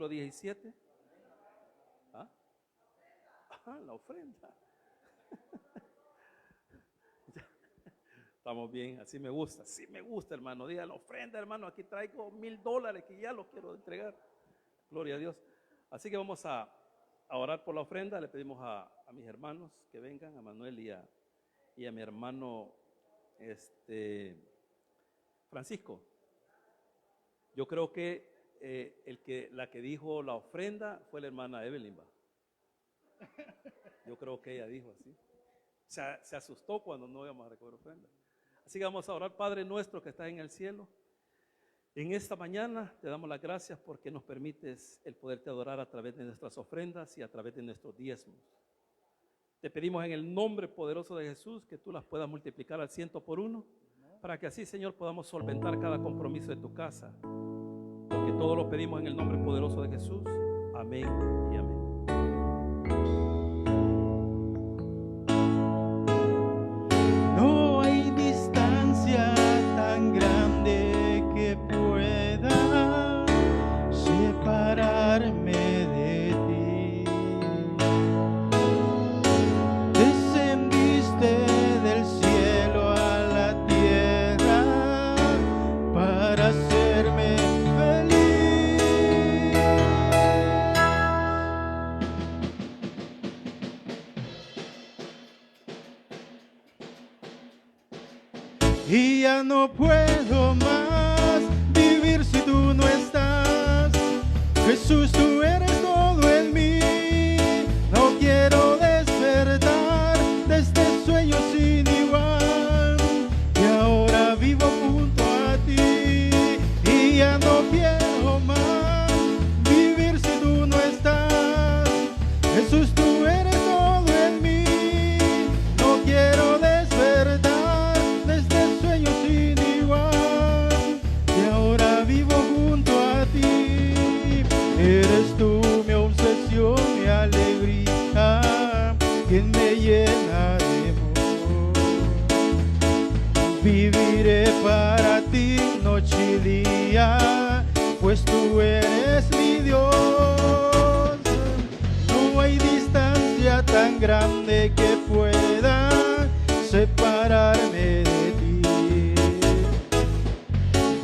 capítulo 17. ¿Ah? Ajá, la ofrenda. Estamos bien, así me gusta, sí me gusta, hermano. Diga la ofrenda, hermano, aquí traigo $1000 que ya los quiero entregar. Gloria a Dios. Así que vamos a orar por la ofrenda. Le pedimos a mis hermanos que vengan, a Manuel y a mi hermano Francisco. Yo creo que la que dijo la ofrenda fue la hermana Evelyn, ¿va? Yo creo que ella dijo así. Se asustó cuando no íbamos a recoger ofrenda. Así que vamos a orar. Padre nuestro que estás en el cielo, en esta mañana te damos las gracias porque nos permites el poderte adorar a través de nuestras ofrendas y a través de nuestros diezmos. Te pedimos en el nombre poderoso de Jesús que tú las puedas multiplicar al 100 por 1, para que así, Señor, podamos solventar cada compromiso de tu casa. Porque todo lo pedimos en el nombre poderoso de Jesús. Amén y amén. No hay distancia tan grande que pueda separarme de ti. Descendiste del cielo a la tierra para hacerme feliz. Y ya no puedo más vivir si tú no estás. Jesús, tú eres todo en mí. No quiero despertar de este sueño sin igual. Y ahora vivo junto a ti. Y ya no quiero más vivir si tú no estás. Jesús, tú eres todo en mí. No quiero despertar de este sueño sin igual. Y ahora vivo junto a ti. Eres tú mi obsesión, mi alegría, quien me llena de amor. Viviré para ti noche y día, pues tú eres mi Dios. No hay distancia tan grande que pueda separarme de ti.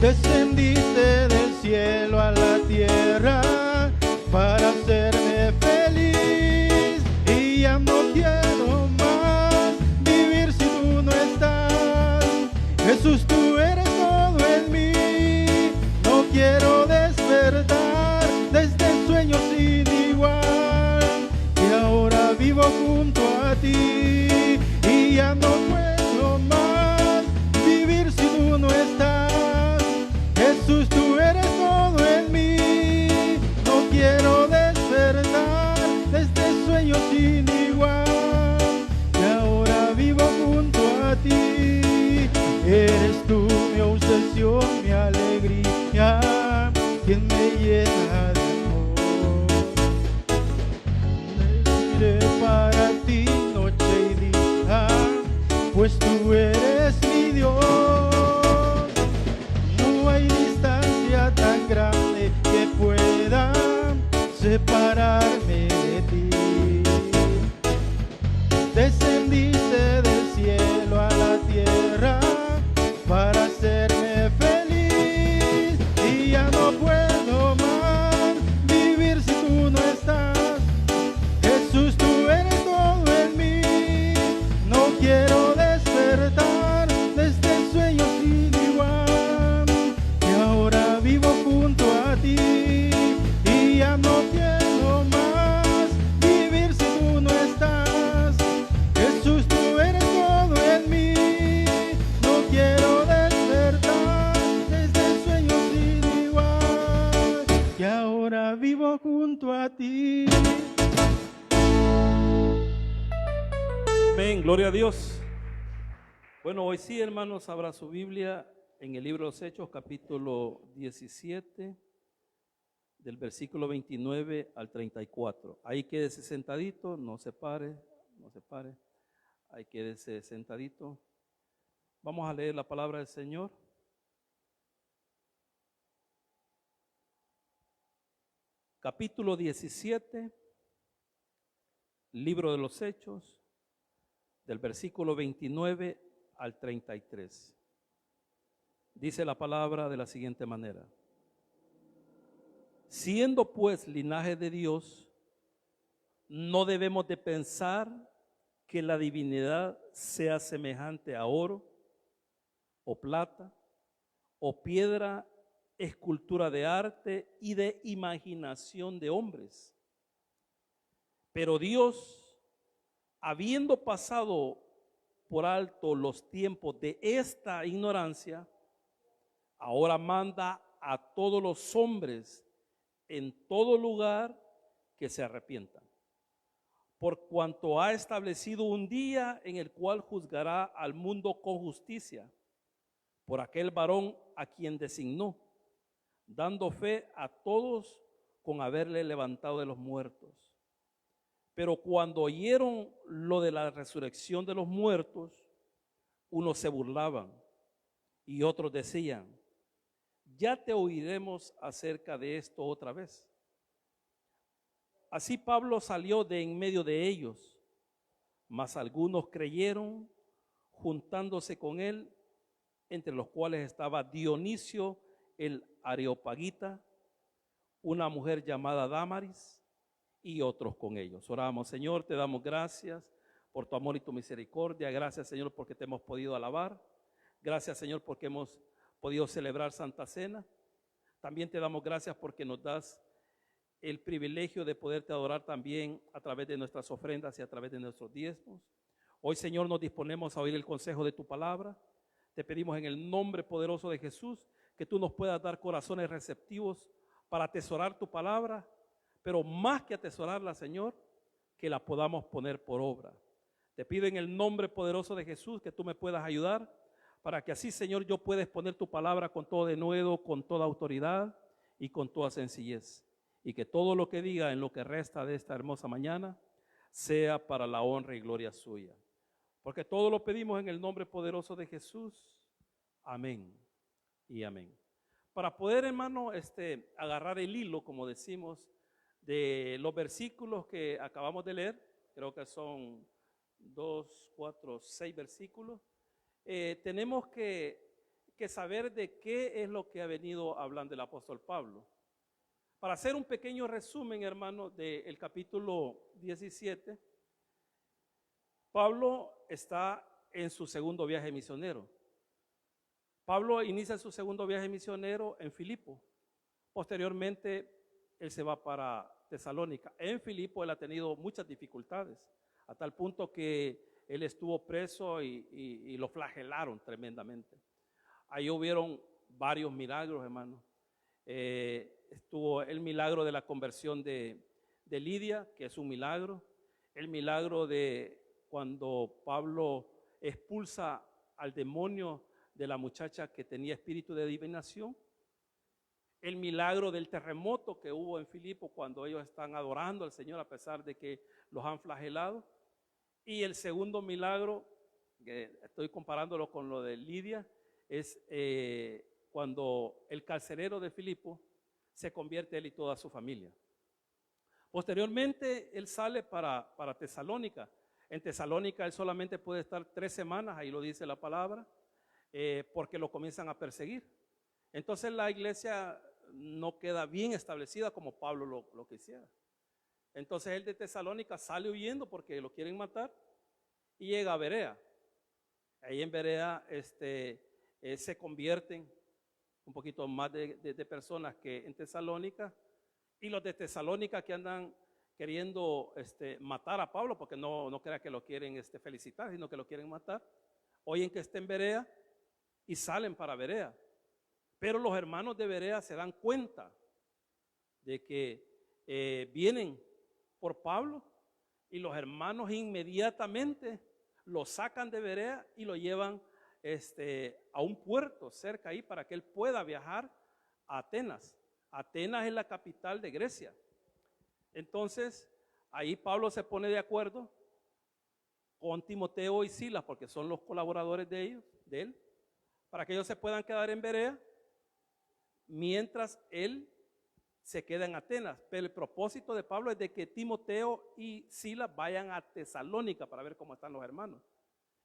Descendiste del cielo a la tierra para hacerme feliz. Y ya no quiero más vivir si tú no estás. Jesús, tú eres todo en mí. No quiero despertar de este sueño sin igual. Y ahora vivo junto a ti. Y ya no puedo más vivir si tú no estás. Jesús, tú eres todo en mí. No quiero despertar de este sueño sin igual. Y ahora vivo junto a ti. Eres tú mi obsesión, mi alegría, quien me llena de amor. Viviré para ti noche y día, pues tú eres mi Dios. No hay distancia tan grande que pueda separarme de ti. Descendiste del cielo a la tierra para hacerme feliz. Y ya no puedo más vivir si tú no estás. Jesús, tú eres todo en mí. No quiero despertar de este sueño sin igual. Y ahora vivo junto a ti. Y ya no quiero más vivir si tú no estás. Jesús, tú eres todo en mí. No quiero despertar de este sueño sin igual. Y ahora vivo junto a ti. Amén, gloria a Dios. Bueno, hoy sí, hermanos, abra su Biblia en el libro de los Hechos, capítulo 17, del versículo 29 al 34. Ahí quédese sentadito, no se pare, no se pare. Ahí quédese sentadito. Vamos a leer la palabra del Señor. capítulo 17, libro de los Hechos, del versículo 29 al 33. Dice la palabra de la siguiente manera: siendo pues linaje de Dios, no debemos de pensar que la divinidad sea semejante a oro o plata o piedra, escultura de arte y de imaginación de hombres. Pero Dios, habiendo pasado por alto los tiempos de esta ignorancia, ahora manda a todos los hombres en todo lugar que se arrepientan, por cuanto ha establecido un día en el cual juzgará al mundo con justicia, por aquel varón a quien designó, dando fe a todos con haberle levantado de los muertos. Pero cuando oyeron lo de la resurrección de los muertos, unos se burlaban y otros decían: ya te oiremos acerca de esto otra vez. Así Pablo salió de en medio de ellos, mas algunos creyeron, juntándose con él, entre los cuales estaba Dionisio el Areopagita, una mujer llamada Dámaris, y otros con ellos. Oramos. Señor, te damos gracias por tu amor y tu misericordia. Gracias, Señor, porque te hemos podido alabar. Gracias, Señor, porque hemos podido celebrar Santa Cena. También te damos gracias porque nos das el privilegio de poderte adorar también a través de nuestras ofrendas y a través de nuestros diezmos. Hoy, Señor, nos disponemos a oír el consejo de tu palabra. Te pedimos en el nombre poderoso de Jesús que tú nos puedas dar corazones receptivos para atesorar tu palabra, pero más que atesorarla, Señor, que la podamos poner por obra. Te pido en el nombre poderoso de Jesús que tú me puedas ayudar para que así, Señor, yo pueda exponer tu palabra con todo denuedo, con toda autoridad y con toda sencillez. Y que todo lo que diga en lo que resta de esta hermosa mañana sea para la honra y gloria suya. Porque todo lo pedimos en el nombre poderoso de Jesús. Amén y amén. Para poder, hermano, agarrar el hilo, como decimos, de los versículos que acabamos de leer, creo que son 2, 4, 6 versículos, tenemos que saber de qué es lo que ha venido hablando el apóstol Pablo. Para hacer un pequeño resumen, hermano, del capítulo 17, Pablo está en su segundo viaje misionero. Pablo inicia su segundo viaje misionero en Filipo. Posteriormente, él se va para Tesalónica. En Filipo él ha tenido muchas dificultades, a tal punto que él estuvo preso y lo flagelaron tremendamente. Ahí hubieron varios milagros, hermano. Estuvo el milagro de la conversión de Lidia, que es un milagro. El milagro de cuando Pablo expulsa al demonio de la muchacha que tenía espíritu de adivinación. El milagro del terremoto que hubo en Filipo cuando ellos están adorando al Señor a pesar de que los han flagelado. Y el segundo milagro, que estoy comparándolo con lo de Lidia, es cuando el carcelero de Filipo se convierte él y toda su familia. Posteriormente él sale para Tesalónica. En Tesalónica él solamente puede estar 3 semanas, ahí lo dice la palabra, porque lo comienzan a perseguir. Entonces la iglesia no queda bien establecida como Pablo lo quisiera. Entonces él de Tesalónica sale huyendo porque lo quieren matar y llega a Berea. Ahí en Berea se convierten un poquito más de personas que en Tesalónica, y los de Tesalónica que andan queriendo matar a Pablo, porque no crea que lo quieren felicitar, sino que lo quieren matar, oyen que está en Berea y salen para Berea. Pero los hermanos de Berea se dan cuenta de que vienen por Pablo, y los hermanos inmediatamente lo sacan de Berea y lo llevan a un puerto cerca ahí para que él pueda viajar a Atenas. Atenas es la capital de Grecia. Entonces ahí Pablo se pone de acuerdo con Timoteo y Silas, porque son los colaboradores de él, para que ellos se puedan quedar en Berea mientras él se queda en Atenas, pero el propósito de Pablo es de que Timoteo y Silas vayan a Tesalónica para ver cómo están los hermanos.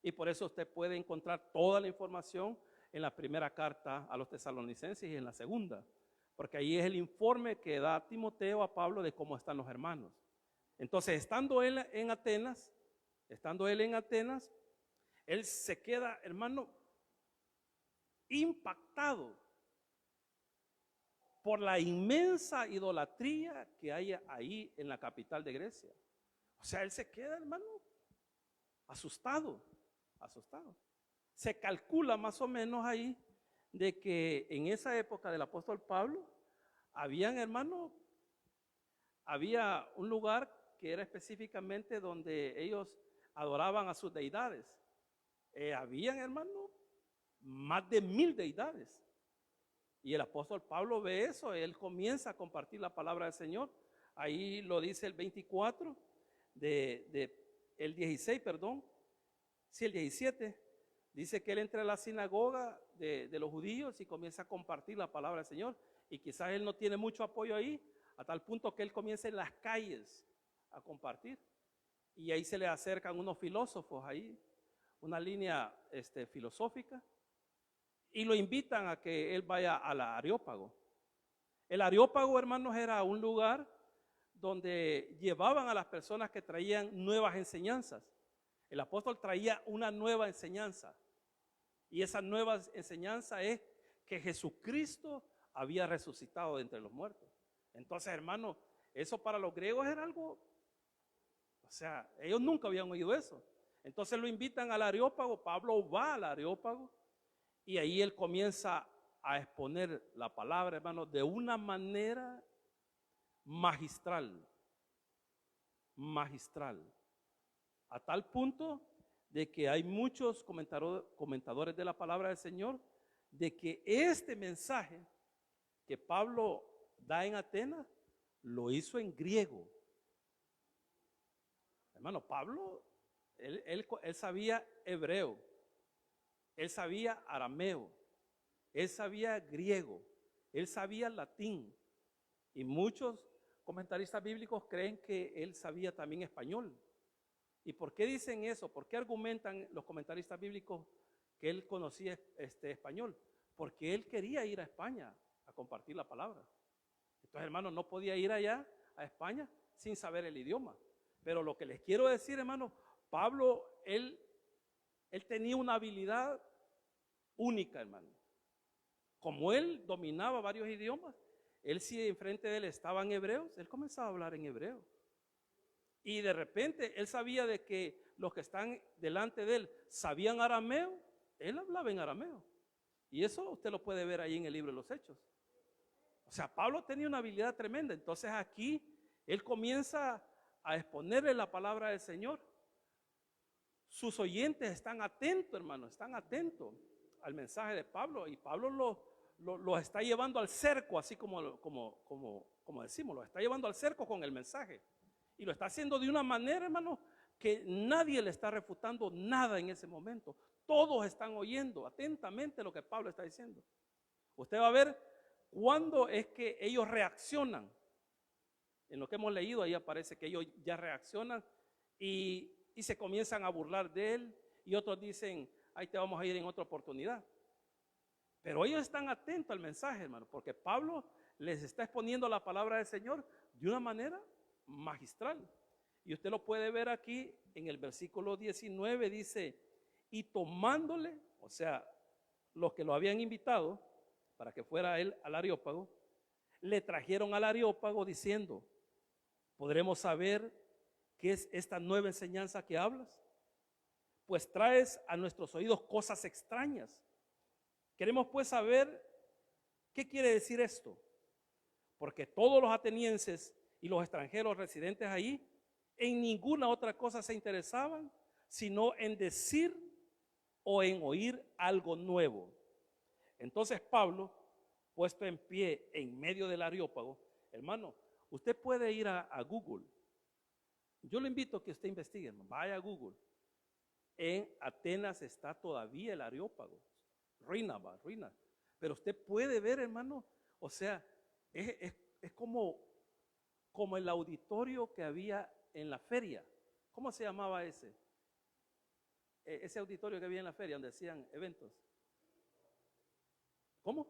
Y por eso usted puede encontrar toda la información en la primera carta a los tesalonicenses y en la segunda, porque ahí es el informe que da Timoteo a Pablo de cómo están los hermanos. Entonces, estando él en Atenas, él se queda, hermano, impactado por la inmensa idolatría que hay ahí en la capital de Grecia. O sea, él se queda, hermano, asustado. Se calcula más o menos ahí de que en esa época del apóstol Pablo, hermano, había un lugar que era específicamente donde ellos adoraban a sus deidades. Habían, hermano, más de 1000 deidades. Y el apóstol Pablo ve eso, él comienza a compartir la palabra del Señor. Ahí lo dice el 24, el 16, perdón. Sí, el 17. Dice que él entra a la sinagoga de los judíos y comienza a compartir la palabra del Señor. Y quizás él no tiene mucho apoyo ahí, a tal punto que él comienza en las calles a compartir. Y ahí se le acercan unos filósofos ahí, una línea filosófica, y lo invitan a que él vaya al Areópago. El Areópago, hermanos, era un lugar donde llevaban a las personas que traían nuevas enseñanzas. El apóstol traía una nueva enseñanza, y esa nueva enseñanza es que Jesucristo había resucitado de entre los muertos. Entonces, hermano, eso para los griegos era algo, o sea, ellos nunca habían oído eso. Entonces lo invitan al Areópago, Pablo va al Areópago y ahí él comienza a exponer la palabra, hermano, de una manera magistral, a tal punto de que hay muchos comentadores de la palabra del Señor, de que este mensaje que Pablo da en Atenas, lo hizo en griego. Hermano, Pablo, él sabía hebreo, él sabía arameo, él sabía griego, él sabía latín, y muchos comentaristas bíblicos creen que él sabía también español. ¿Y por qué dicen eso? ¿Por qué argumentan los comentaristas bíblicos que él conocía español? Porque él quería ir a España a compartir la palabra. Entonces, hermano, no podía ir allá a España sin saber el idioma. Pero lo que les quiero decir, hermano, Pablo, él tenía una habilidad única, hermano. Como él dominaba varios idiomas, él, si enfrente de él estaban hebreos, él comenzaba a hablar en hebreo. Y de repente él sabía de que los que están delante de él sabían arameo, él hablaba en arameo. Y eso usted lo puede ver ahí en el libro de los Hechos. O sea, Pablo tenía una habilidad tremenda. Entonces aquí él comienza a exponerle la palabra del Señor. Sus oyentes están atentos, hermano, están atentos al mensaje de Pablo. Y Pablo los está llevando al cerco, así como decimos, lo está llevando al cerco con el mensaje. Y lo está haciendo de una manera, hermano, que nadie le está refutando nada en ese momento. Todos están oyendo atentamente lo que Pablo está diciendo. Usted va a ver cuándo es que ellos reaccionan. En lo que hemos leído, ahí aparece que ellos ya reaccionan y se comienzan a burlar de él. Y otros dicen, ahí te vamos a ir en otra oportunidad. Pero ellos están atentos al mensaje, hermano, porque Pablo les está exponiendo la palabra del Señor de una manera magistral. Y usted lo puede ver aquí en el versículo 19, dice, y tomándole, o sea, los que lo habían invitado para que fuera él al Areópago, le trajeron al Areópago diciendo, ¿podremos saber qué es esta nueva enseñanza que hablas? Pues traes a nuestros oídos cosas extrañas. Queremos pues saber qué quiere decir esto, porque todos los atenienses y los extranjeros residentes ahí en ninguna otra cosa se interesaban, sino en decir o en oír algo nuevo. Entonces Pablo, puesto en pie en medio del Areópago, hermano, usted puede ir a Google. Yo le invito a que usted investigue, hermano. Vaya a Google. En Atenas está todavía el Areópago. Ruina. Pero usted puede ver, hermano, o sea, es es como el auditorio que había en la feria. ¿Cómo se llamaba ese? Ese auditorio que había en la feria donde hacían eventos. ¿Cómo?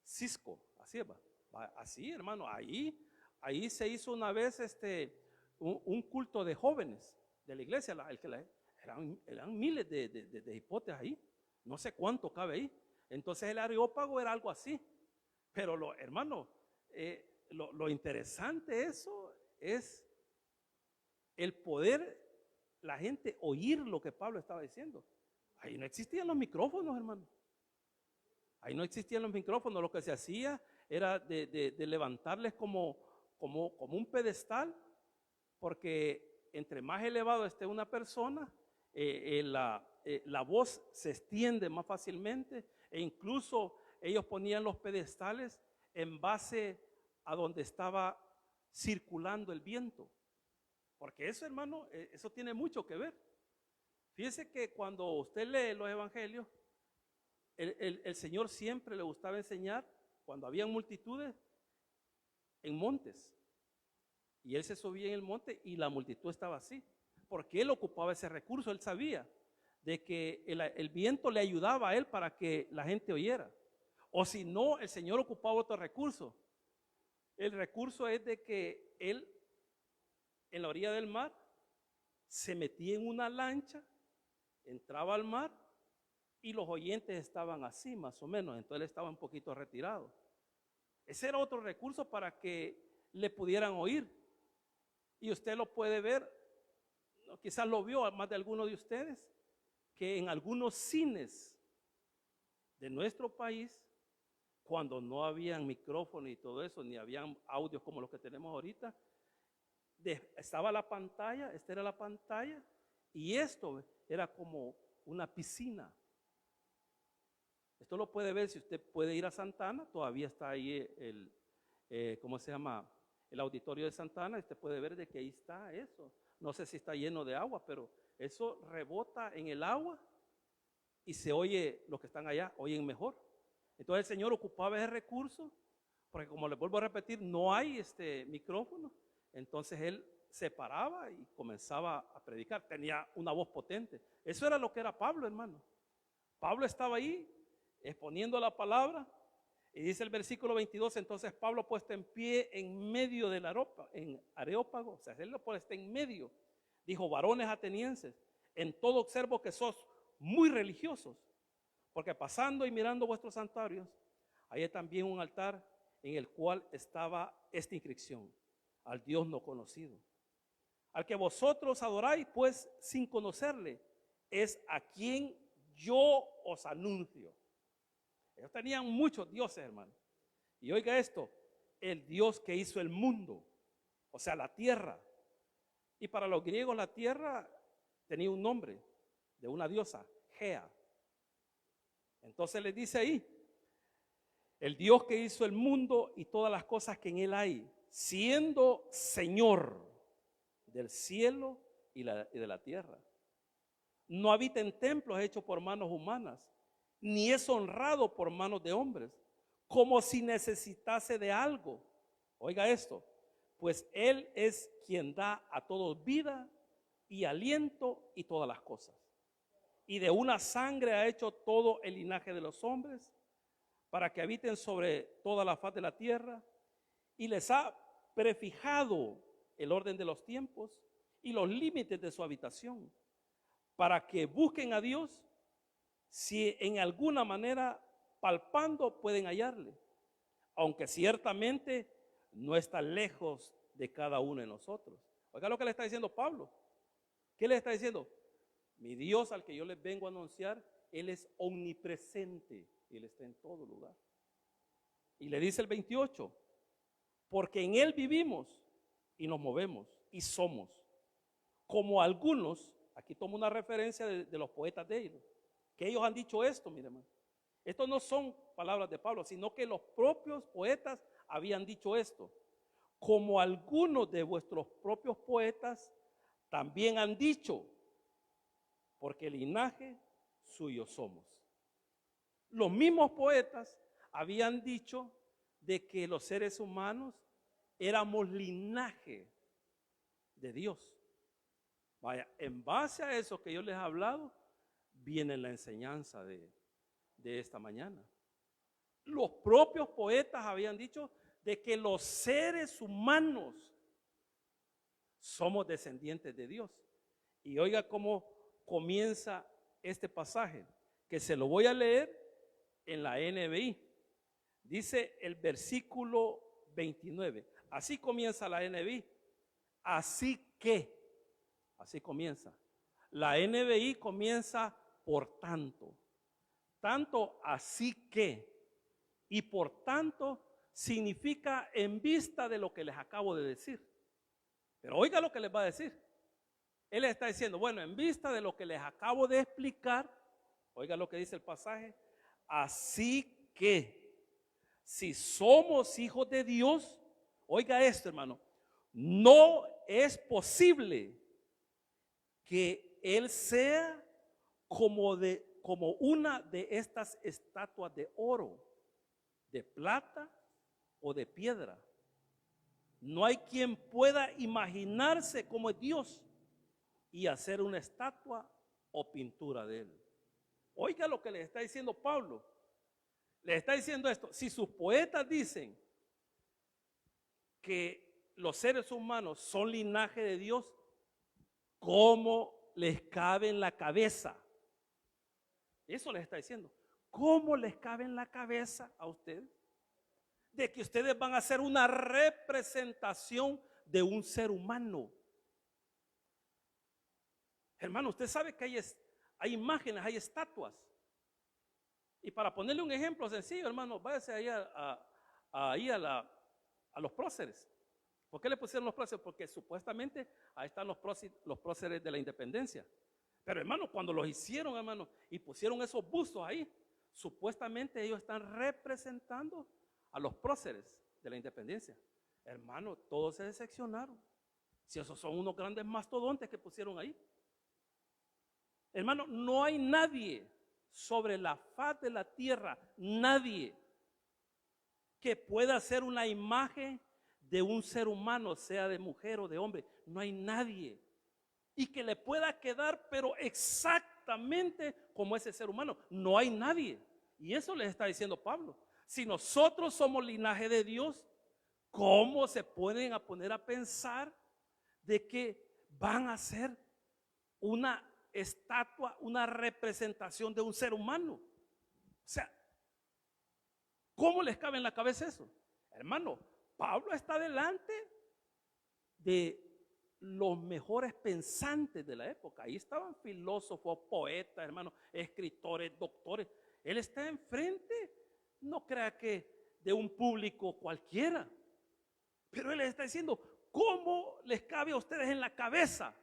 Cisco, así es, así, hermano, ahí se hizo una vez un culto de jóvenes de la iglesia, eran miles de hipotes ahí, no sé cuánto cabe ahí. Entonces el Areópago era algo así, pero hermano, lo interesante de eso es el poder, la gente oír lo que Pablo estaba diciendo. Ahí no existían los micrófonos, hermano. Ahí no existían los micrófonos, lo que se hacía era de levantarles como un pedestal, porque entre más elevado esté una persona, la voz se extiende más fácilmente, e incluso ellos ponían los pedestales en base a donde estaba circulando el viento, porque eso, hermano, eso tiene mucho que ver. Fíjese que cuando usted lee los evangelios, el Señor siempre le gustaba enseñar cuando había multitudes en montes, y Él se subía en el monte y la multitud estaba así, porque Él ocupaba ese recurso. Él sabía de que el viento le ayudaba a Él para que la gente oyera, o si no, el Señor ocupaba otro recurso. El recurso es de que Él en la orilla del mar se metía en una lancha, entraba al mar, y los oyentes estaban así más o menos, entonces él estaba un poquito retirado. Ese era otro recurso para que le pudieran oír. Y usted lo puede ver, quizás lo vio más de alguno de ustedes, que en algunos cines de nuestro país, cuando no habían micrófono y todo eso, ni habían audios como los que tenemos ahorita, estaba la pantalla, esta era la pantalla, y esto era como una piscina. Esto lo puede ver si usted puede ir a Santana, todavía está ahí ¿cómo se llama? El auditorio de Santana, usted puede ver de que ahí está eso. No sé si está lleno de agua, pero eso rebota en el agua y se oye, los que están allá oyen mejor. Entonces el Señor ocupaba ese recurso, porque como les vuelvo a repetir, no hay micrófono. Entonces Él se paraba y comenzaba a predicar, tenía una voz potente. Eso era lo que era Pablo, hermano. Pablo estaba ahí exponiendo la palabra, y dice el versículo 22, entonces Pablo puesto en pie en medio del Areópago, o sea, él está en medio, dijo: varones atenienses, en todo observo que sos muy religiosos, porque pasando y mirando vuestros santuarios, hay también un altar en el cual estaba esta inscripción: al Dios no conocido, al que vosotros adoráis, pues sin conocerle, es a quien yo os anuncio. Ellos tenían muchos dioses, hermano. Y oiga esto: el Dios que hizo el mundo, o sea, la tierra. Y para los griegos la tierra tenía un nombre de una diosa, Gea. Entonces les dice ahí: el Dios que hizo el mundo y todas las cosas que en él hay, siendo Señor del cielo y de la tierra. No habita en templos hechos por manos humanas, ni es honrado por manos de hombres, como si necesitase de algo. Oiga esto: pues Él es quien da a todos vida y aliento y todas las cosas. Y de una sangre ha hecho todo el linaje de los hombres, para que habiten sobre toda la faz de la tierra, y les ha prefijado el orden de los tiempos y los límites de su habitación, para que busquen a Dios, si en alguna manera palpando pueden hallarle, aunque ciertamente no está lejos de cada uno de nosotros. Oiga lo que le está diciendo Pablo. ¿Qué le está diciendo? Mi Dios, al que yo les vengo a anunciar, Él es omnipresente, Él está en todo lugar. Y le dice el 28, porque en Él vivimos y nos movemos y somos, como algunos, aquí tomo una referencia de los poetas de ellos, que ellos han dicho esto, mire, hermano. Esto no son palabras de Pablo, sino que los propios poetas habían dicho esto. Como algunos de vuestros propios poetas también han dicho, porque linaje suyo somos. Los mismos poetas habían dicho de que los seres humanos éramos linaje de Dios. Vaya, en base a eso que yo les he hablado, viene la enseñanza de esta mañana. Los propios poetas habían dicho de que los seres humanos somos descendientes de Dios. Y oiga cómo comienza este pasaje, que se lo voy a leer en la NBI. Dice el versículo 29. Así comienza la NBI. Así comienza. La NBI comienza por tanto. Tanto así que. Y por tanto significa en vista de lo que les acabo de decir. Pero oiga lo que les va a decir. Él está diciendo, bueno, en vista de lo que les acabo de explicar, oiga lo que dice el pasaje, así que si somos hijos de Dios, oiga esto, hermano, no es posible que Él sea como una de estas estatuas de oro, de plata o de piedra. No hay quien pueda imaginarse como es Dios y hacer una estatua o pintura de Él. Oiga lo que le está diciendo Pablo. Le está diciendo esto. Si sus poetas dicen que los seres humanos son linaje de Dios, ¿cómo les cabe en la cabeza? Eso les está diciendo. ¿Cómo les cabe en la cabeza a ustedes de que ustedes van a hacer una representación de un ser humano? Hermano, usted sabe que hay imágenes, hay estatuas. Y para ponerle un ejemplo sencillo, hermano, váyase ahí a los próceres. ¿Por qué le pusieron los próceres? Porque supuestamente ahí están los próceres de la independencia. Pero hermano, cuando los hicieron, hermano, y pusieron esos bustos ahí, supuestamente ellos están representando a los próceres de la independencia. Hermano, todos se decepcionaron. Si esos son unos grandes mastodontes que pusieron ahí. Hermano, no hay nadie sobre la faz de la tierra, nadie que pueda hacer una imagen de un ser humano, sea de mujer o de hombre. No hay nadie. Y que le pueda quedar, pero exactamente como ese ser humano. No hay nadie. Y eso les está diciendo Pablo. Si nosotros somos linaje de Dios, ¿cómo se pueden poner a pensar de que van a ser una estatua, una representación de un ser humano? O sea, ¿cómo les cabe en la cabeza eso? Hermano, Pablo está delante de los mejores pensantes de la época. Ahí estaban filósofos, poetas, hermanos, escritores, doctores. Él está enfrente, no crea que de un público cualquiera. Pero él les está diciendo, ¿cómo les cabe a ustedes en la cabeza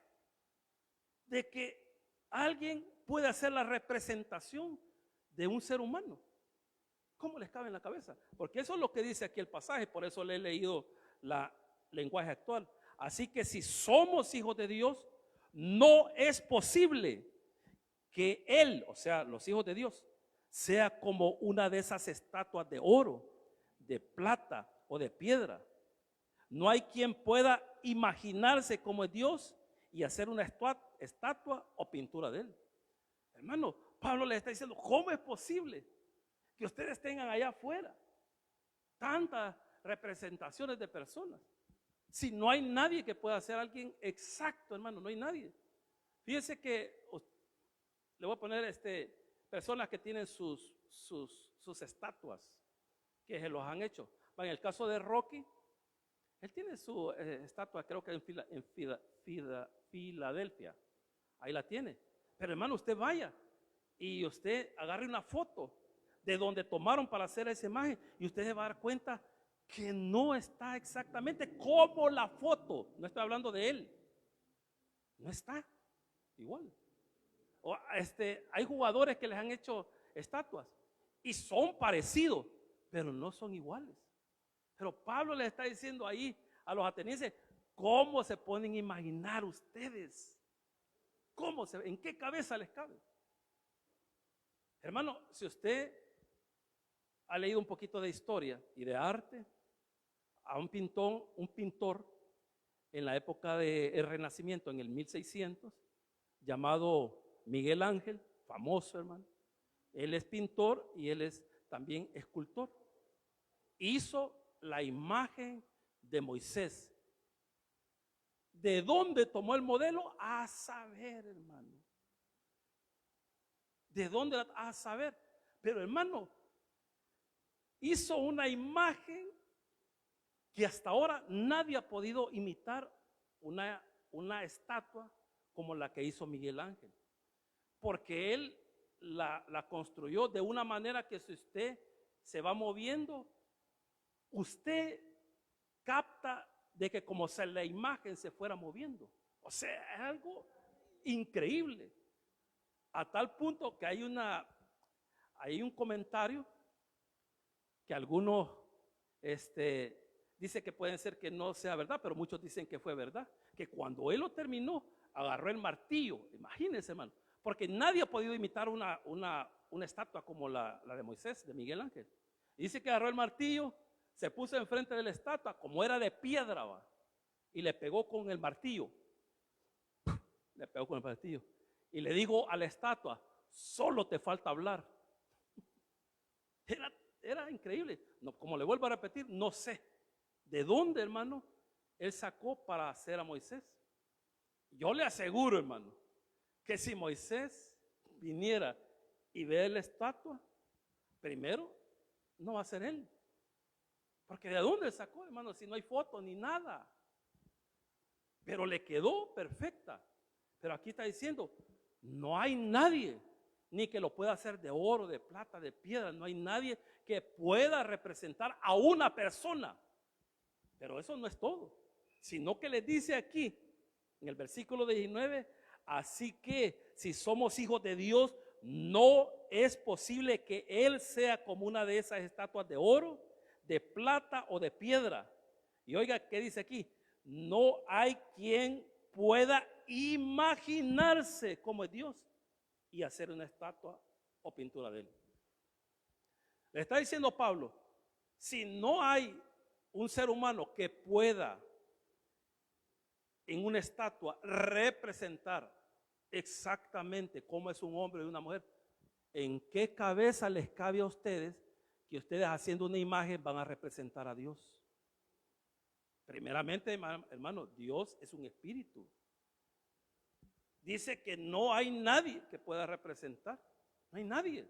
de que alguien puede hacer la representación de un ser humano? ¿Cómo les cabe en la cabeza? Porque eso es lo que dice aquí el pasaje, por eso le he leído la lenguaje actual. Así que si somos hijos de Dios, no es posible que Él, o sea, los hijos de Dios, sea como una de esas estatuas de oro, de plata o de piedra. No hay quien pueda imaginarse como es Dios y hacer una estatua o pintura de Él. Hermano, Pablo le está diciendo, ¿cómo es posible que ustedes tengan allá afuera tantas representaciones de personas? Si no hay nadie que pueda ser alguien exacto, hermano, no hay nadie. Fíjense que le voy a poner personas que tienen sus estatuas, que se los han hecho. En el caso de Rocky, él tiene su estatua, creo que en Filadelfia, ahí la tiene. Pero hermano, usted vaya y usted agarre una foto de donde tomaron para hacer esa imagen y usted se va a dar cuenta que no está exactamente como la foto. No estoy hablando de él. No está igual. Hay jugadores que les han hecho estatuas y son parecidos, pero no son iguales. Pero Pablo les está diciendo ahí a los atenienses, ¿cómo se pueden imaginar ustedes? ¿En qué cabeza les cabe? Hermano, si usted ha leído un poquito de historia y de arte, a un pintor en la época del Renacimiento, en el 1600, llamado Miguel Ángel, famoso hermano. Él es pintor y él es también escultor. Hizo la imagen de Moisés. ¿De dónde tomó el modelo? A saber, hermano. ¿De dónde? A saber. Pero hermano, hizo una imagen que hasta ahora nadie ha podido imitar, una estatua como la que hizo Miguel Ángel. Porque él la construyó de una manera que si usted se va moviendo, usted capta de que como si la imagen se fuera moviendo. O sea, es algo increíble. A tal punto que hay un comentario que algunos dice que pueden ser que no sea verdad, pero muchos dicen que fue verdad. Que cuando él lo terminó, agarró el martillo. Imagínense, hermano. Porque nadie ha podido imitar una estatua como la de Moisés, de Miguel Ángel. Y dice que agarró el martillo, se puso enfrente de la estatua, como era de piedra, ¿va? Y le pegó con el martillo. Le pegó con el martillo. Y le dijo a la estatua, solo te falta hablar. Era increíble. No, como le vuelvo a repetir, no sé de dónde, hermano, él sacó para hacer a Moisés. Yo le aseguro, hermano, que si Moisés viniera y ve la estatua, primero no va a ser él. Porque ¿de dónde sacó, hermano? Si no hay foto ni nada. Pero le quedó perfecta. Pero aquí está diciendo, no hay nadie, ni que lo pueda hacer de oro, de plata, de piedra. No hay nadie que pueda representar a una persona. Pero eso no es todo. Sino que les dice aquí, en el versículo 19, así que si somos hijos de Dios, no es posible que Él sea como una de esas estatuas de oro, de plata o de piedra. Y oiga, ¿qué dice aquí? No hay quien pueda imaginarse cómo es Dios y hacer una estatua o pintura de Él. Le está diciendo Pablo, si no hay un ser humano que pueda en una estatua representar exactamente cómo es un hombre y una mujer, ¿en qué cabeza les cabe a ustedes que ustedes haciendo una imagen van a representar a Dios? Primeramente, hermano, Dios es un espíritu. Dice que no hay nadie que pueda representar. No hay nadie.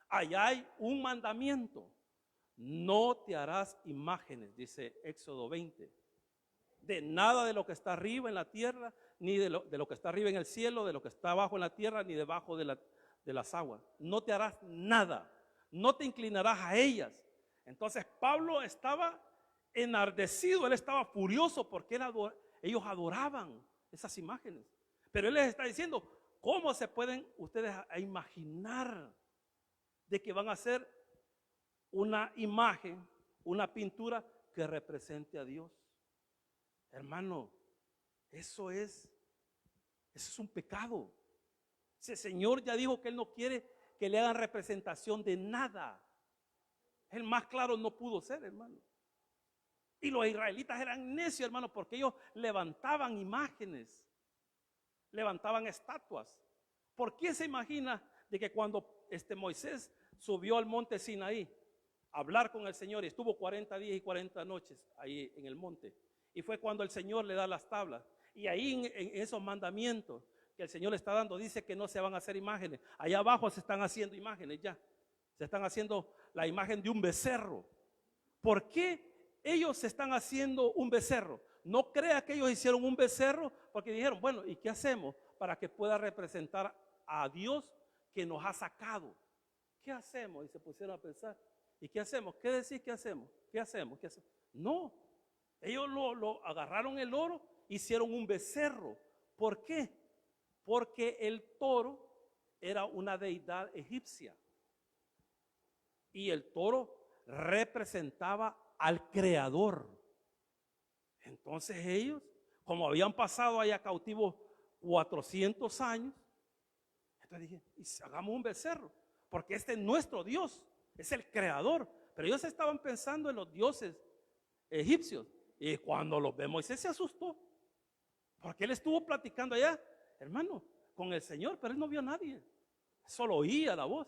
Allá hay un mandamiento. No te harás imágenes, dice Éxodo 20. De nada de lo que está arriba en la tierra, ni de lo que está arriba en el cielo, de lo que está abajo en la tierra, ni debajo de las aguas. No te harás nada. No te inclinarás a ellas. Entonces Pablo estaba enardecido, él estaba furioso porque ellos adoraban esas imágenes. Pero él les está diciendo, ¿cómo se pueden ustedes a imaginar de que van a hacer una imagen, una pintura que represente a Dios? Hermano, eso es un pecado. Ese Señor ya dijo que Él no quiere que le hagan representación de nada. El más claro no pudo ser, hermano. Y los israelitas eran necios, hermano, porque ellos levantaban imágenes, levantaban estatuas. ¿Por qué se imagina de que cuando Moisés subió al monte Sinaí a hablar con el Señor y estuvo 40 días y 40 noches ahí en el monte? Y fue cuando el Señor le da las tablas. Y ahí en esos mandamientos que el Señor le está dando, dice que no se van a hacer imágenes. Allá abajo se están haciendo imágenes ya. Se están haciendo la imagen de un becerro. ¿Por qué ellos se están haciendo un becerro? No crea que ellos hicieron un becerro porque dijeron, bueno, ¿y qué hacemos para que pueda representar a Dios que nos ha sacado? ¿Qué hacemos? Y se pusieron a pensar, ¿y qué hacemos? ¿Qué decir? ¿Qué hacemos? ¿Qué hacemos? ¿Qué hacemos? No, ellos lo agarraron el oro, hicieron un becerro. ¿Por qué? Porque el toro era una deidad egipcia y el toro representaba al Creador. Entonces ellos, como habían pasado allá cautivos 400 años, entonces dije, hagamos un becerro, porque este es nuestro Dios. es el creador. Pero ellos estaban pensando en los dioses egipcios. Y cuando los ve Moisés se asustó, porque él estuvo platicando allá, hermano, con el Señor, pero él no vio a nadie, solo oía la voz.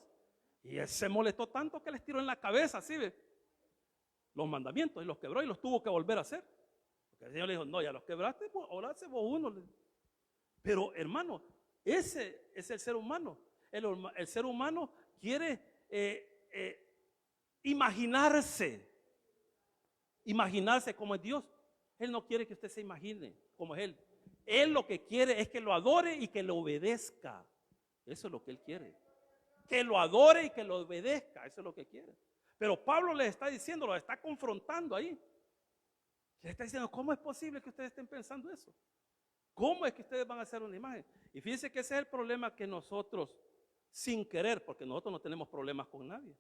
Y él se molestó tanto que les tiró en la cabeza, así ve, los mandamientos, y los quebró y los tuvo que volver a hacer. Porque el Señor le dijo, no, ya los quebraste, pues, ahora hace vos uno. Pero hermano, ese es el ser humano. El ser humano quiere imaginarse como es Dios. Él no quiere que usted se imagine como es Él. Él lo que quiere es que lo adore y que lo obedezca. Eso es lo que Él quiere. Que lo adore y que lo obedezca. Eso es lo que quiere. Pero Pablo les está diciendo, lo está confrontando ahí. Le está diciendo, ¿cómo es posible que ustedes estén pensando eso? ¿Cómo es que ustedes van a hacer una imagen? Y fíjense que ese es el problema que nosotros, sin querer, porque nosotros no tenemos problemas con nadie.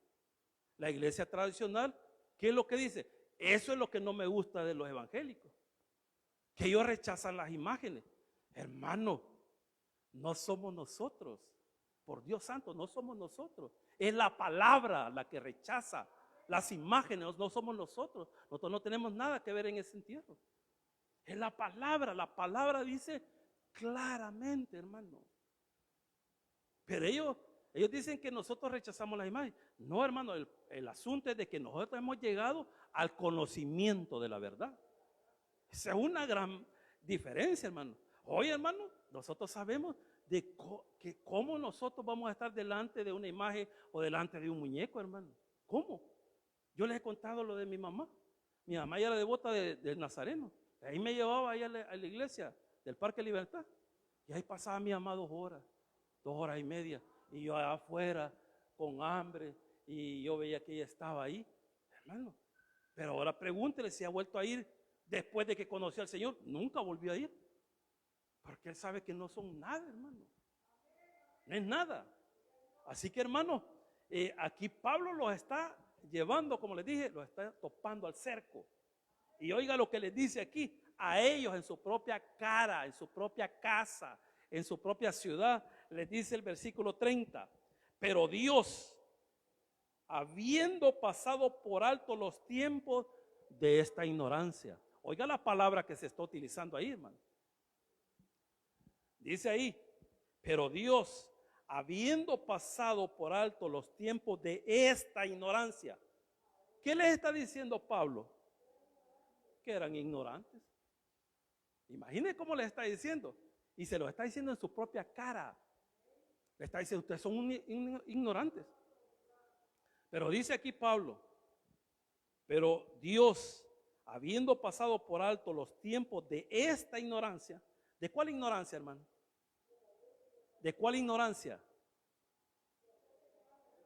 La iglesia tradicional, ¿qué es lo que dice? Eso es lo que no me gusta de los evangélicos, que ellos rechazan las imágenes. Hermano, no somos nosotros, por Dios santo, no somos nosotros. Es la palabra la que rechaza las imágenes, no somos nosotros. Nosotros no tenemos nada que ver en ese entierro. Es la palabra dice claramente, hermano. Pero ellos dicen que nosotros rechazamos las imágenes. No, hermano, el asunto es de que nosotros hemos llegado al conocimiento de la verdad. Esa es una gran diferencia, hermano. Hoy, hermano, nosotros sabemos de que cómo nosotros vamos a estar delante de una imagen o delante de un muñeco, hermano. ¿Cómo? Yo les he contado lo de mi mamá. Mi mamá ya era devota del Nazareno. Ahí me llevaba ahí a la iglesia del Parque Libertad. Y ahí pasaba mi mamá 2 horas y media. Y yo allá afuera con hambre. Y yo veía que ella estaba ahí, hermano. Pero ahora pregúntele si ha vuelto a ir después de que conoció al Señor. Nunca volvió a ir. Porque él sabe que no son nada, hermano. No es nada. Así que, hermano, aquí Pablo los está llevando, como les dije, los está topando al cerco. Y oiga lo que les dice aquí, a ellos en su propia cara, en su propia casa, en su propia ciudad, les dice el versículo 30, pero Dios, habiendo pasado por alto los tiempos de esta ignorancia. Oiga la palabra que se está utilizando ahí, hermano. Dice ahí, pero Dios, habiendo pasado por alto los tiempos de esta ignorancia. ¿Qué les está diciendo Pablo? Que eran ignorantes. Imaginen cómo les está diciendo. Y se lo está diciendo en su propia cara. Le está diciendo, ustedes son ignorantes. Pero dice aquí Pablo, pero Dios, habiendo pasado por alto los tiempos de esta ignorancia. ¿De cuál ignorancia, hermano? ¿De cuál ignorancia?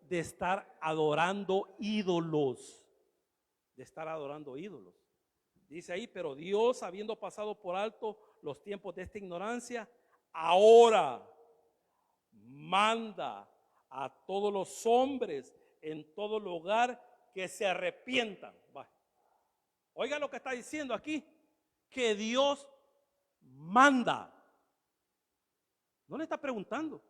De estar adorando ídolos. De estar adorando ídolos. Dice ahí, pero Dios, habiendo pasado por alto los tiempos de esta ignorancia, ahora manda a todos los hombres en todo lugar que se arrepientan. Oiga lo que está diciendo aquí, que Dios manda. No le está preguntando.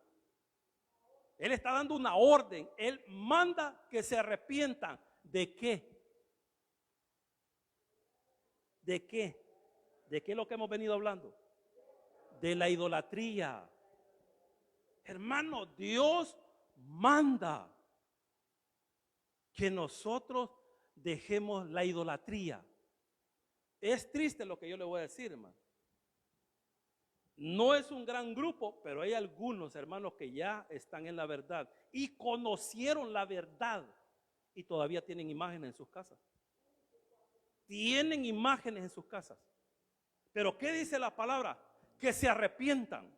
Él está dando una orden. Él manda que se arrepientan. ¿De qué? ¿De qué? ¿De qué es lo que hemos venido hablando? De la idolatría. Hermano, Dios manda que nosotros dejemos la idolatría. Es triste lo que yo le voy a decir, hermano. No es un gran grupo, pero hay algunos hermanos que ya están en la verdad y conocieron la verdad y todavía tienen imágenes en sus casas. Tienen imágenes en sus casas. Pero ¿qué dice la palabra? Que se arrepientan.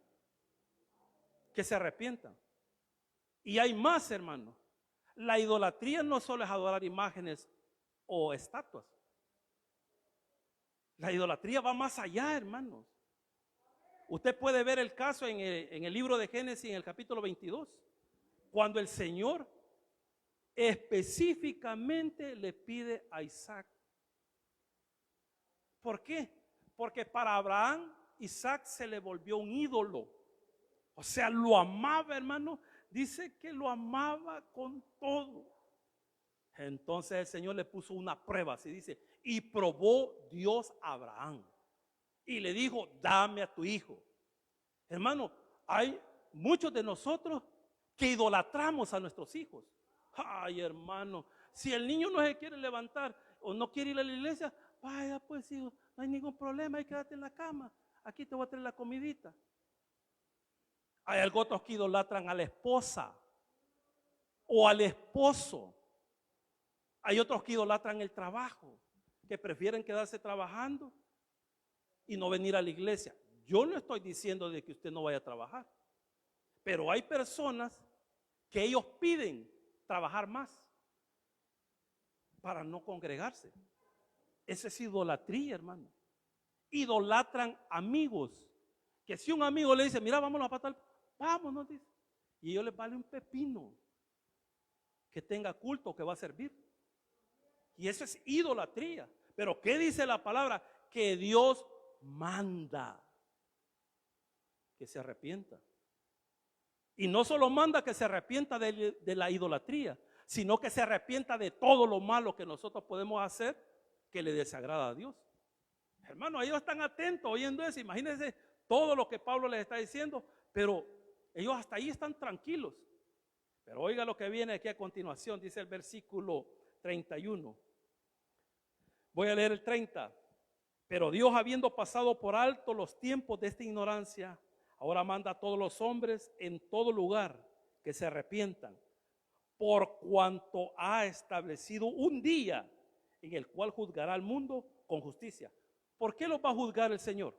Que se arrepientan. Y hay más, hermano. La idolatría no solo es adorar imágenes o estatuas. La idolatría va más allá, hermanos. Usted puede ver el caso en el libro de Génesis, en el capítulo 22, cuando el Señor específicamente le pide a Isaac. ¿Por qué? Porque para Abraham, Isaac se le volvió un ídolo. O sea, lo amaba, hermano. Dice que lo amaba con todo. Entonces el Señor le puso una prueba, así dice, y probó Dios a Abraham y le dijo, dame a tu hijo. Hermano, hay muchos de nosotros que idolatramos a nuestros hijos. Ay, hermano, si el niño no se quiere levantar o no quiere ir a la iglesia, vaya pues hijo, no hay ningún problema, hay que quedarte en la cama, aquí te voy a traer la comidita. Hay otros que idolatran a la esposa o al esposo. Hay otros que idolatran el trabajo, que prefieren quedarse trabajando y no venir a la iglesia. Yo no estoy diciendo de que usted no vaya a trabajar, pero hay personas que ellos piden trabajar más para no congregarse. Esa es idolatría, hermano. Idolatran amigos, que si un amigo le dice, mira, vámonos a patar, vámonos, dice, y ellos les vale un pepino que tenga culto, que va a servir. Y eso es idolatría. Pero ¿qué dice la palabra? Que Dios manda que se arrepienta. Y no solo manda que se arrepienta de la idolatría, sino que se arrepienta de todo lo malo que nosotros podemos hacer que le desagrada a Dios. Hermano, ellos están atentos oyendo eso. Imagínense todo lo que Pablo les está diciendo, pero ellos hasta ahí están tranquilos. Pero oiga lo que viene aquí a continuación, dice el versículo 31. Voy a leer el 30. Pero Dios, habiendo pasado por alto los tiempos de esta ignorancia, ahora manda a todos los hombres en todo lugar que se arrepientan, por cuanto ha establecido un día en el cual juzgará al mundo con justicia. ¿Por qué los va a juzgar el Señor?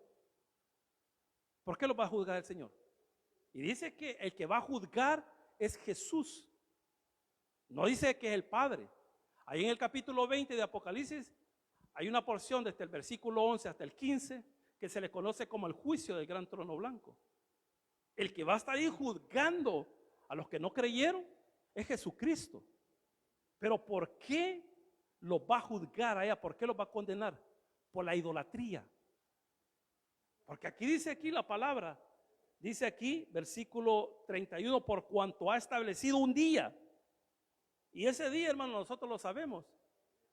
¿Por qué los va a juzgar el Señor? Y dice que el que va a juzgar es Jesús. No dice que es el Padre. Ahí en el capítulo 20 de Apocalipsis hay una porción desde el versículo 11 hasta el 15 que se le conoce como el juicio del gran trono blanco. El que va a estar ahí juzgando a los que no creyeron es Jesucristo. Pero ¿por qué los va a juzgar a ella? ¿Por qué los va a condenar? Por la idolatría. Porque aquí dice aquí la palabra, dice aquí versículo 31, por cuanto ha establecido un día. Y ese día, hermano, nosotros lo sabemos,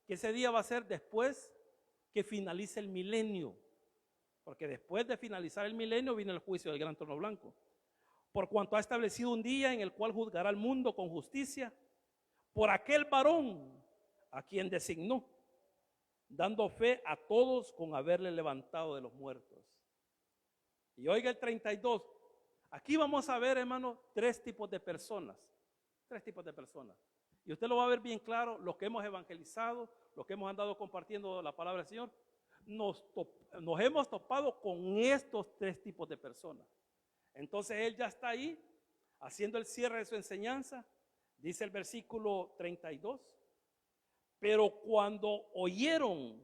que ese día va a ser después que finalice el milenio. Porque después de finalizar el milenio viene el juicio del gran trono blanco. Por cuanto ha establecido un día en el cual juzgará al mundo con justicia por aquel varón a quien designó, dando fe a todos con haberle levantado de los muertos. Y oiga el 32. Aquí vamos a ver, hermano, tres tipos de personas. Tres tipos de personas. Y usted lo va a ver bien claro, los que hemos evangelizado, los que hemos andado compartiendo la palabra del Señor, nos hemos topado con estos tres tipos de personas. Entonces él ya está ahí, haciendo el cierre de su enseñanza, dice el versículo 32, pero cuando oyeron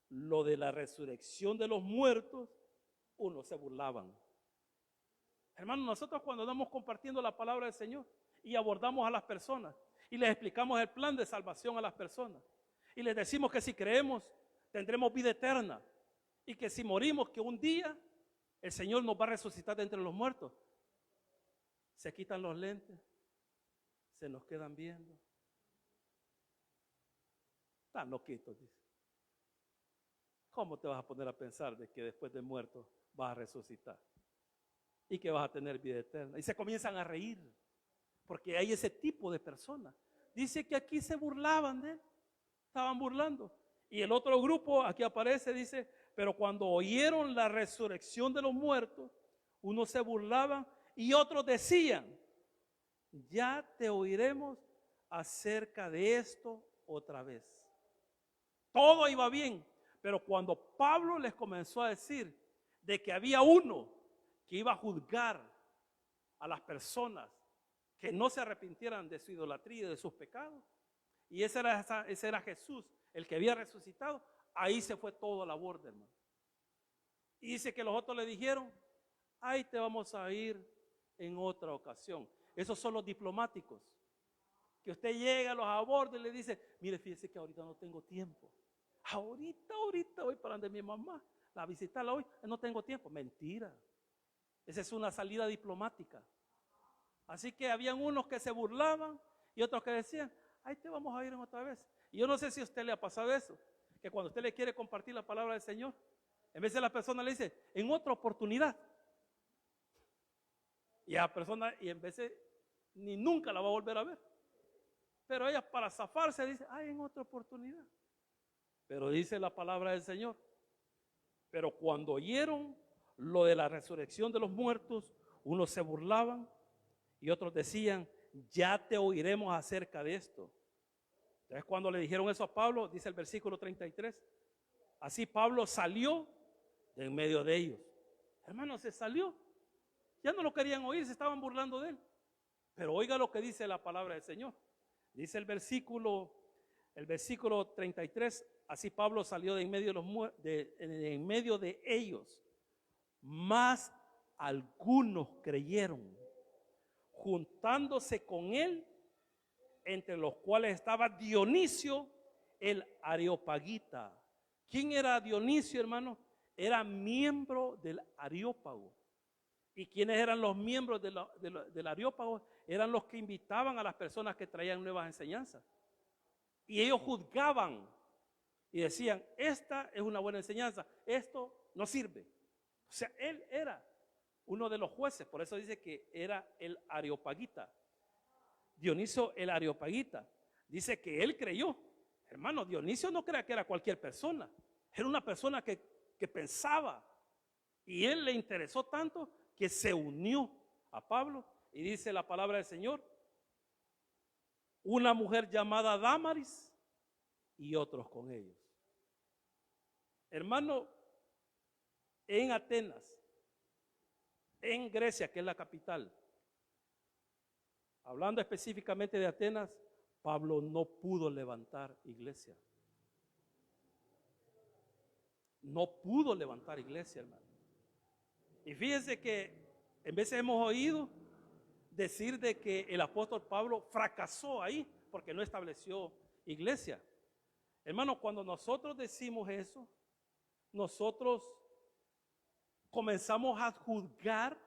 lo de la resurrección de los muertos, unos se burlaban. Hermanos, nosotros cuando andamos compartiendo la palabra del Señor y abordamos a las personas y les explicamos el plan de salvación a las personas y les decimos que si creemos tendremos vida eterna y que si morimos que un día el Señor nos va a resucitar de entre los muertos, se quitan los lentes, se nos quedan viendo. Están loquitos, dice. ¿Cómo te vas a poner a pensar de que después de muerto vas a resucitar y que vas a tener vida eterna? Y se comienzan a reír, porque hay ese tipo de personas. Dice que aquí se burlaban de él, estaban burlando. Y el otro grupo aquí aparece, dice, pero cuando oyeron la resurrección de los muertos, unos se burlaban y otros decían, ya te oiremos acerca de esto otra vez. Todo iba bien, pero cuando Pablo les comenzó a decir de que había uno que iba a juzgar a las personas que no se arrepintieran de su idolatría y de sus pecados, y ese era Jesús, el que había resucitado, ahí se fue todo a la borda, hermano. Y dice que los otros le dijeron, ahí te vamos a ir en otra ocasión. Esos son los diplomáticos, que usted llega, los aborda y le dice, mire, fíjese que ahorita no tengo tiempo. Ahorita voy para donde mi mamá, la visitarla hoy, no tengo tiempo. Mentira. Esa es una salida diplomática. Así que habían unos que se burlaban y otros que decían, ahí te vamos a ir en otra vez. Y yo no sé si a usted le ha pasado eso, que cuando usted le quiere compartir la palabra del Señor, en vez de la persona le dice, en otra oportunidad. Y a la persona, y en vez de, ni nunca la va a volver a ver. Pero ella para zafarse dice, ay, en otra oportunidad. Pero dice la palabra del Señor. Pero cuando oyeron lo de la resurrección de los muertos, unos se burlaban y otros decían, ya te oiremos acerca de esto. Entonces cuando le dijeron eso a Pablo, dice el versículo 33, así Pablo salió de en medio de ellos. Hermano, se salió. Ya no lo querían oír, se estaban burlando de él. Pero oiga lo que dice la palabra del Señor. Dice el versículo 33, así Pablo salió de en medio de ellos, mas algunos creyeron, juntándose con él, entre los cuales estaba Dionisio el Areopagita. ¿Quién era Dionisio, hermano? Era miembro del Areópago. ¿Y quiénes eran los miembros del Areópago? Eran los que invitaban a las personas que traían nuevas enseñanzas. Y ellos juzgaban y decían, esta es una buena enseñanza, esto no sirve. O sea, él era uno de los jueces, por eso dice que era el Areopagita. Dionisio el Areopagita. Dice que él creyó. Hermano, Dionisio no crea que era cualquier persona. Era una persona que pensaba. Y él le interesó tanto que se unió a Pablo. Y dice la palabra del Señor, una mujer llamada Dámaris y otros con ellos. Hermano, en Atenas, en Grecia, que es la capital, hablando específicamente de Atenas, Pablo no pudo levantar iglesia. No pudo levantar iglesia, hermano. Y fíjense que en veces hemos oído decir de que el apóstol Pablo fracasó ahí porque no estableció iglesia. Hermano, cuando nosotros decimos eso, nosotros comenzamos a juzgar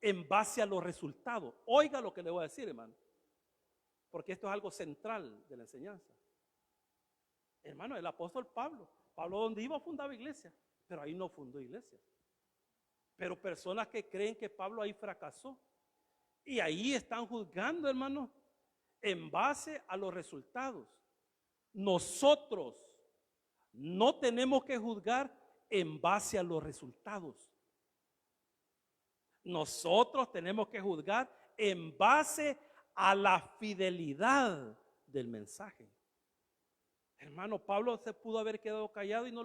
en base a los resultados. Oiga lo que le voy a decir, hermano, porque esto es algo central de la enseñanza. Hermano, el apóstol Pablo donde iba fundaba iglesia, pero ahí no fundó iglesia. Pero personas que creen que Pablo ahí fracasó y ahí están juzgando, hermano, en base a los resultados. Nosotros no tenemos que juzgar en base a los resultados. Nosotros tenemos que juzgar en base a la fidelidad del mensaje. Hermano, Pablo se pudo haber quedado callado y no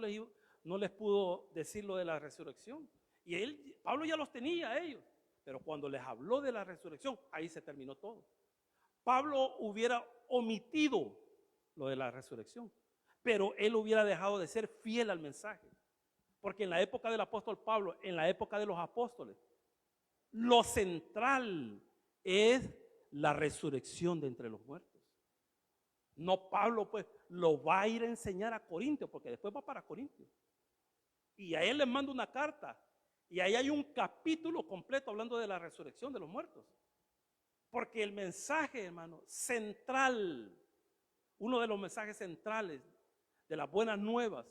les pudo decir lo de la resurrección. Y Pablo ya los tenía a ellos, pero cuando les habló de la resurrección, ahí se terminó todo. Pablo hubiera omitido lo de la resurrección, pero él hubiera dejado de ser fiel al mensaje. Porque en la época del apóstol Pablo, en la época de los apóstoles, lo central es la resurrección de entre los muertos. No, Pablo pues lo va a ir a enseñar a Corintios, porque después va para Corintios. Y a él les manda una carta. Y ahí hay un capítulo completo hablando de la resurrección de los muertos. Porque el mensaje, hermano, central, uno de los mensajes centrales de las buenas nuevas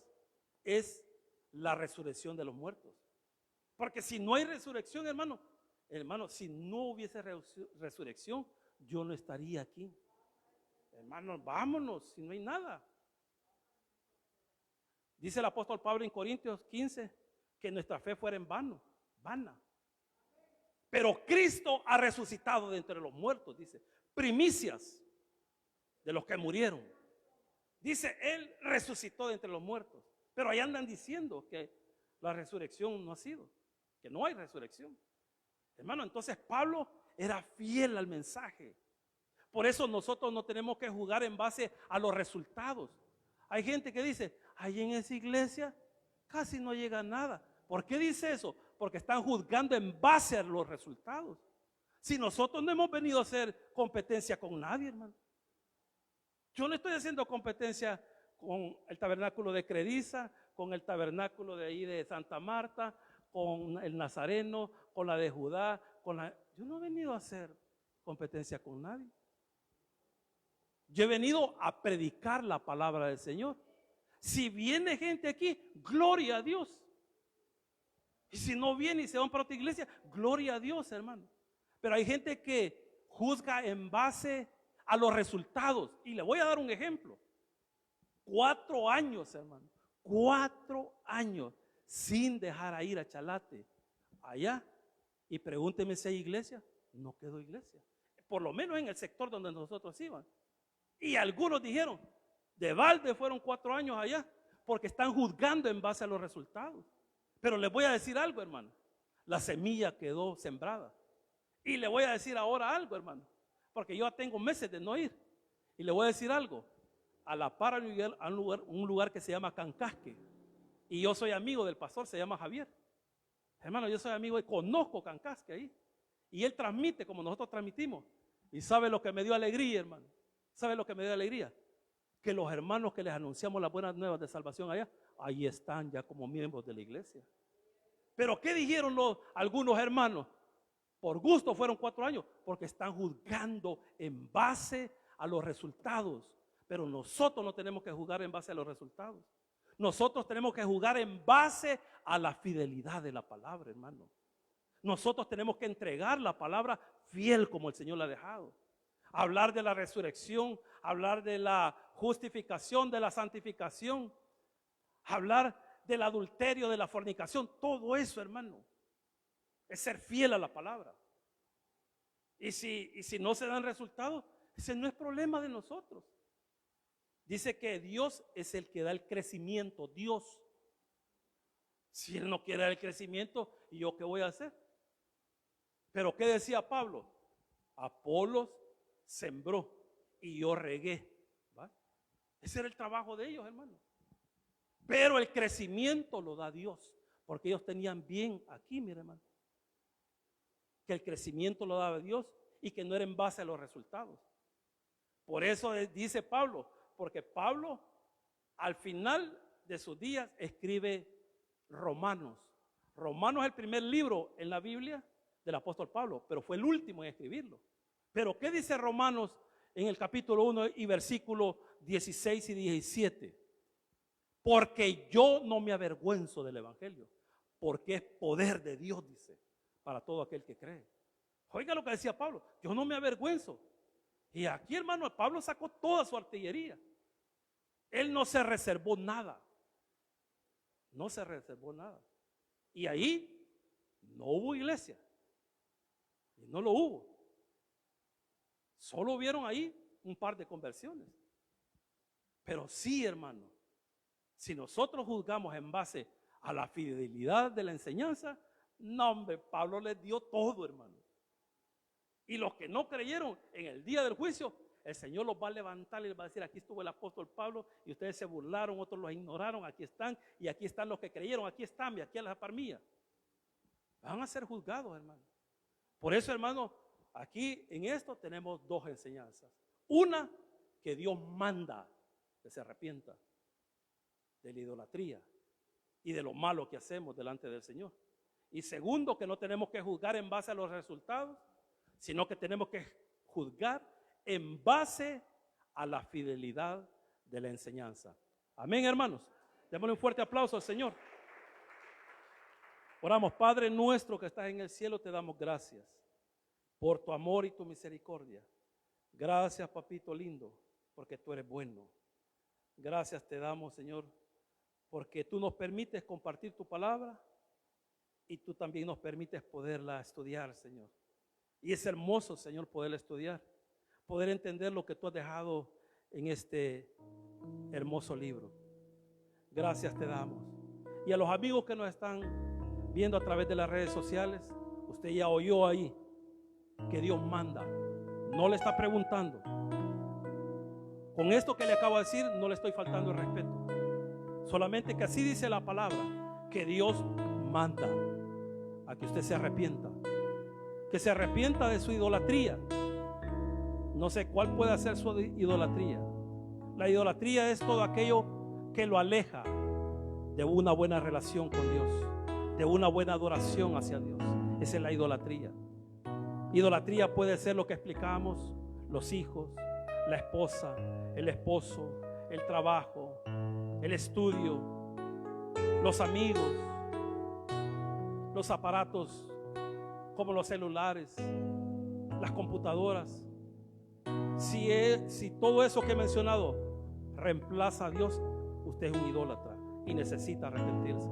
es la resurrección de los muertos. Porque si no hay resurrección, hermano, si no hubiese resurrección, yo no estaría aquí. Hermano, vámonos, si no hay nada. Dice el apóstol Pablo en Corintios 15 que nuestra fe fuera en vana. Pero Cristo ha resucitado de entre los muertos, dice, primicias de los que murieron. Dice, Él resucitó de entre los muertos. Pero ahí andan diciendo que la resurrección no ha sido, que no hay resurrección. Hermano, entonces Pablo era fiel al mensaje. Por eso nosotros no tenemos que juzgar en base a los resultados. Hay gente que dice, ahí en esa iglesia casi no llega nada. ¿Por qué dice eso? Porque están juzgando en base a los resultados. Si nosotros no hemos venido a hacer competencia con nadie, hermano. Yo no estoy haciendo competencia con el tabernáculo de Crediza, con el tabernáculo de ahí de Santa Marta, con el Nazareno, con la de Judá, yo no he venido a hacer competencia con nadie. Yo he venido a predicar la palabra del Señor. Si viene gente aquí, gloria a Dios. Y si no viene y se van para otra iglesia, gloria a Dios, hermano. Pero hay gente que juzga en base a los resultados. Y le voy a dar un ejemplo. 4 años, hermano. 4 años sin dejar a ir a Chalate allá. Y pregúnteme si hay iglesia. No quedó iglesia. Por lo menos en el sector donde nosotros íbamos. Y algunos dijeron, de balde fueron 4 años allá, porque están juzgando en base a los resultados. Pero les voy a decir algo, hermano. La semilla quedó sembrada. Y le voy a decir ahora algo, hermano, porque yo ya tengo meses de no ir. Y le voy a decir algo. A la par hay un lugar que se llama Cancasque. Y yo soy amigo del pastor, se llama Javier. Hermano, yo soy amigo y conozco Cancasque ahí. Y él transmite como nosotros transmitimos. Y sabe lo que me dio alegría, hermano. ¿Sabe lo que me dio alegría? Que los hermanos que les anunciamos las buenas nuevas de salvación allá, ahí están ya como miembros de la iglesia. Pero ¿qué dijeron algunos hermanos? Por gusto fueron 4 años, porque están juzgando en base a los resultados. Pero nosotros no tenemos que juzgar en base a los resultados. Nosotros tenemos que juzgar en base a la fidelidad de la palabra, hermano. Nosotros tenemos que entregar la palabra fiel como el Señor la ha dejado. Hablar de la resurrección, hablar de la justificación, de la santificación, hablar del adulterio, de la fornicación, todo eso, hermano, es ser fiel a la palabra. Y si no se dan resultados, ese no es problema de nosotros. Dice que Dios es el que da el crecimiento, Dios. Si Él no quiere dar el crecimiento, ¿y yo qué voy a hacer? Pero ¿qué decía Pablo? Apolos sembró y yo regué. ¿Va? Ese era el trabajo de ellos, hermano. Pero el crecimiento lo da Dios, porque ellos tenían bien aquí, mire, hermano, que el crecimiento lo daba Dios y que no era en base a los resultados. Por eso dice Pablo, porque Pablo al final de sus días escribe Romanos. Romanos es el primer libro en la Biblia del apóstol Pablo, pero fue el último en escribirlo. Pero ¿qué dice Romanos en el capítulo 1 y versículo 16 y 17? Porque yo no me avergüenzo del evangelio, porque es poder de Dios, dice, para todo aquel que cree. Oiga lo que decía Pablo, yo no me avergüenzo. Y aquí, hermano, Pablo sacó toda su artillería. Él no se reservó nada. No se reservó nada. Y ahí no hubo iglesia. Y no lo hubo. Solo hubieron ahí un par de conversiones. Pero sí, hermano, si nosotros juzgamos en base a la fidelidad de la enseñanza, no, hombre, Pablo les dio todo, hermano. Y los que no creyeron en el día del juicio, el Señor los va a levantar y les va a decir, aquí estuvo el apóstol Pablo y ustedes se burlaron, otros los ignoraron, aquí están, y aquí están los que creyeron, aquí están, y aquí a la par mía. Van a ser juzgados, hermano. Por eso, hermano, aquí en esto tenemos 2 enseñanzas. Una, que Dios manda que se arrepienta de la idolatría y de lo malo que hacemos delante del Señor. Y segundo, que no tenemos que juzgar en base a los resultados, sino que tenemos que juzgar en base a la fidelidad de la enseñanza. Amén, hermanos. Démosle un fuerte aplauso al Señor. Oramos. Padre nuestro que estás en el cielo, te damos gracias por tu amor y tu misericordia. Gracias, papito lindo, porque tú eres bueno. Gracias te damos, Señor, porque tú nos permites compartir tu palabra y tú también nos permites poderla estudiar, Señor. Y es hermoso, Señor, poder estudiar, poder entender lo que tú has dejado en este hermoso libro. Gracias te damos. Y a los amigos que nos están viendo a través de las redes sociales, usted ya oyó ahí que Dios manda. No le está preguntando. Con esto que le acabo de decir, no le estoy faltando el respeto. Solamente que así dice la palabra, que Dios manda a que usted se arrepienta. Que se arrepienta de su idolatría. No sé cuál puede ser su idolatría. La idolatría es todo aquello que lo aleja de una buena relación con Dios, de una buena adoración hacia Dios. Esa es la idolatría. Idolatría puede ser lo que explicamos, los hijos, la esposa, el esposo, el trabajo, el estudio, los amigos, los aparatos como los celulares, las computadoras. Si todo eso que he mencionado reemplaza a Dios, usted es un idólatra y necesita arrepentirse.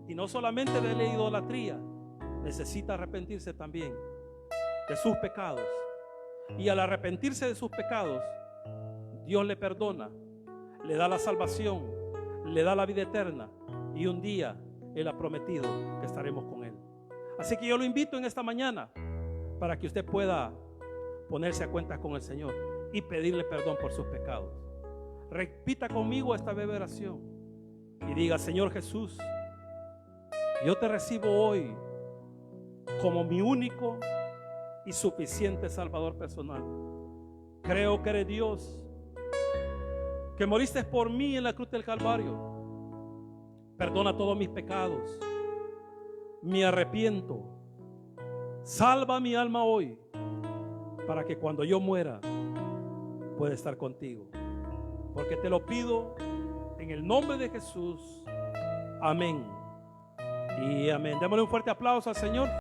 Y no solamente de la idolatría, necesita arrepentirse también de sus pecados. Y al arrepentirse de sus pecados, Dios le perdona, le da la salvación, le da la vida eterna, y un día Él ha prometido que estaremos con Él. Así que yo lo invito en esta mañana para que usted pueda ponerse a cuentas con el Señor y pedirle perdón por sus pecados. Repita conmigo esta breve oración y diga: Señor Jesús, yo te recibo hoy como mi único y suficiente Salvador personal. Creo que eres Dios, que moriste por mí en la cruz del Calvario. Perdona todos mis pecados. Me arrepiento. Salva mi alma hoy, para que cuando yo muera pueda estar contigo. Porque te lo pido en el nombre de Jesús. Amén y amén. Démosle un fuerte aplauso al Señor.